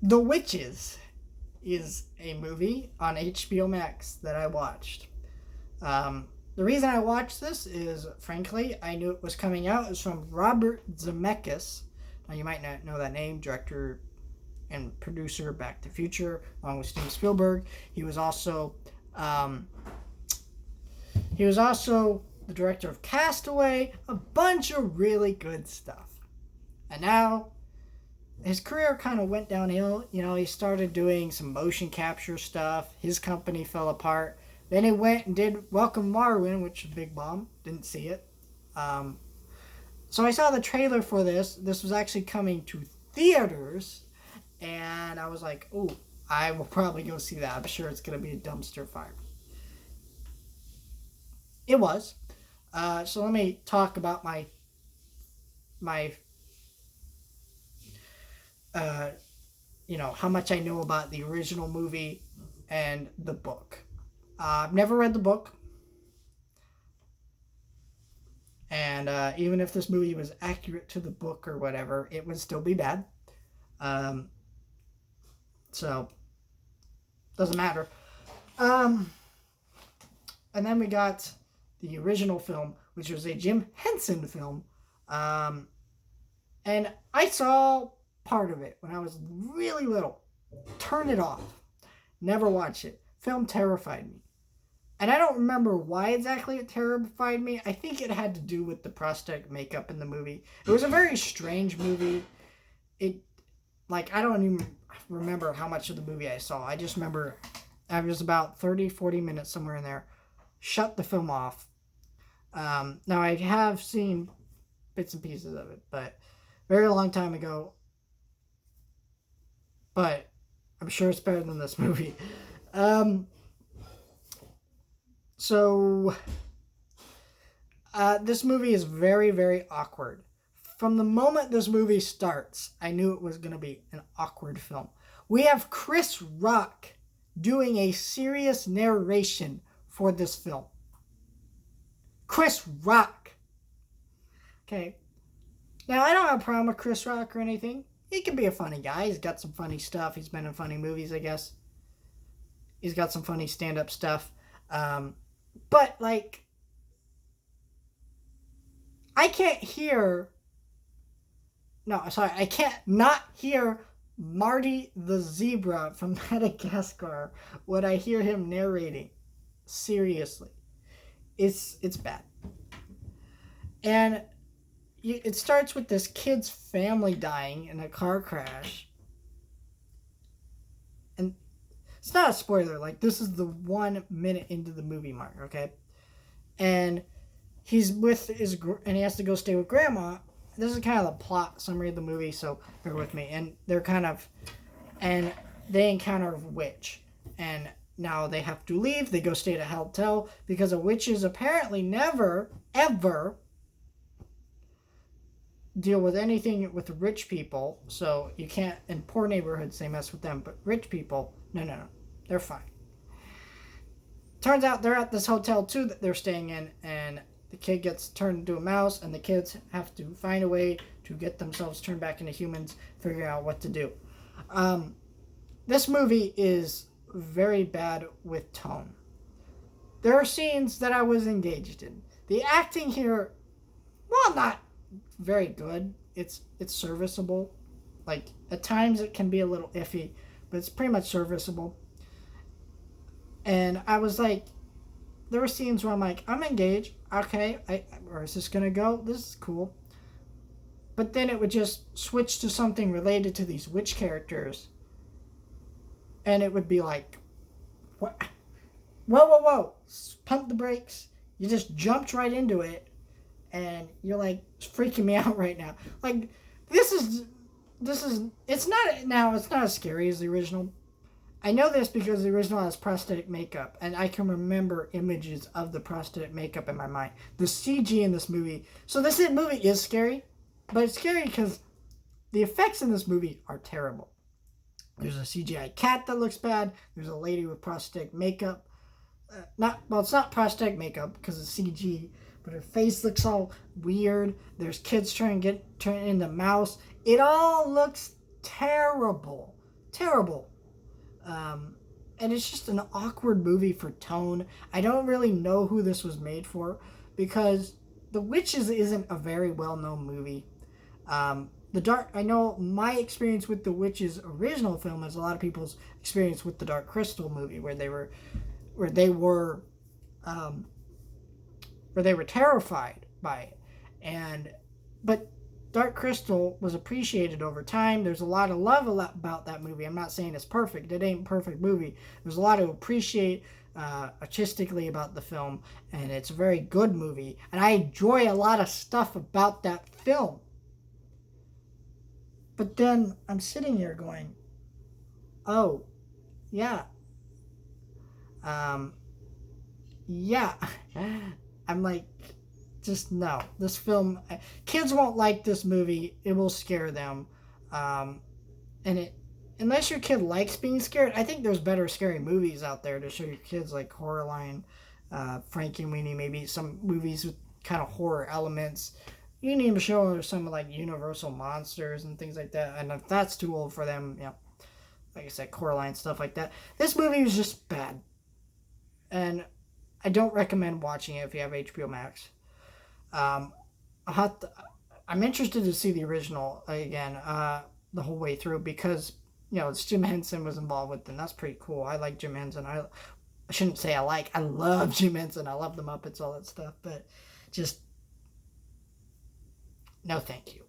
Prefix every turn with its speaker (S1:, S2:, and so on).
S1: The Witches is a movie on HBO Max that I watched. The reason I watched this is, frankly, I knew it was coming out. It's from Robert Zemeckis. Now, you might not know that name, director and producer Back to the Future, along with Steven Spielberg. He was also um, the director of Castaway, a bunch of really good stuff. And now his career kind of went downhill. You know, he started doing some motion capture stuff. His company fell apart. Then he went and did Welcome Marwin, which was a big bomb. Didn't see it. So I saw the trailer for this. This was actually coming to theaters. And I was like, oh, I will probably go see that. I'm sure it's going to be a dumpster fire. It was. So let me talk about my how much I know about the original movie and the book. I've never read the book. And even if this movie was accurate to the book or whatever, it would still be bad. So, doesn't matter. And then we got the original film, which was a Jim Henson film. And I saw part of it when I was really little. Turn it off. Never watch it. Film terrified me. And I don't remember why exactly it terrified me. I think it had to do with the prosthetic makeup in the movie. It was a very strange movie. I don't even remember how much of the movie I saw. I just remember I was about 30, 40 minutes somewhere in there. Shut the film off. Now, I have seen bits and pieces of it, but very long time ago. But I'm sure it's better than this movie. This movie is very, very awkward. From the moment this movie starts, I knew it was going to be an awkward film. We have Chris Rock doing a serious narration for this film. Chris Rock. Okay. Now, I don't have a problem with Chris Rock or anything. He can be a funny guy. He's got some funny stuff. He's been in funny movies, I guess. He's got some funny stand-up stuff. But, I can't hear... No, sorry. I can't not hear Marty the Zebra from Madagascar when I hear him narrating. Seriously. It's bad. And it starts with this kid's family dying in a car crash. And it's not a spoiler. This is the 1 minute into the movie mark, okay? And he's and he has to go stay with grandma. This is kind of the plot summary of the movie, so bear with me. And they encounter a witch. And now they have to leave. They go stay at a hotel because a witches apparently never, ever deal with anything with rich people. So you can't, in poor neighborhoods, they mess with them. But rich people, no. They're fine. Turns out they're at this hotel, too, that they're staying in. And the kid gets turned into a mouse. And the kids have to find a way to get themselves turned back into humans, figuring out what to do. This movie is very bad with tone. There are scenes that I was engaged in. The acting here, well, not very good. It's serviceable. At times it can be a little iffy, but it's pretty much serviceable. And I was there were scenes where I'm engaged. Okay, where is this gonna go? This is cool. But then it would just switch to something related to these witch characters. And it would be what? Whoa. Pump the brakes. You just jumped right into it. And you're freaking me out right now. It's not as scary as the original. I know this because the original has prosthetic makeup. And I can remember images of the prosthetic makeup in my mind. The CG in this movie. So this movie is scary. But it's scary because the effects in this movie are terrible. There's a CGI cat that looks bad. There's a lady with prosthetic makeup. It's not prosthetic makeup because it's CG, but her face looks all weird. There's kids trying to turn into mouse. It all looks terrible. terrible. And it's just an awkward movie for tone. I don't really know who this was made for because The Witches isn't a very well known movie. I know my experience with The Witches original film is a lot of people's experience with the Dark Crystal movie, where they were terrified by it, but Dark Crystal was appreciated over time. There's a lot of love about that movie. I'm not saying it's perfect. It ain't a perfect movie. There's a lot to appreciate artistically about the film, and it's a very good movie. And I enjoy a lot of stuff about that film. But then I'm sitting here going, oh, yeah. Yeah. I'm like, just no. This film, kids won't like this movie. It will scare them. Unless your kid likes being scared, I think there's better scary movies out there to show your kids, like Coraline, Frankenweenie, maybe some movies with kind of horror elements. You need to show some like Universal Monsters and things like that. And if that's too old for them, like I said, Coraline, stuff like that. This movie was just bad. And I don't recommend watching it if you have HBO Max. I'm interested to see the original again, the whole way through, because it's Jim Henson was involved with it, and that's pretty cool. I like Jim Henson. I shouldn't say I love Jim Henson. I love the Muppets, all that stuff, but just no thank you.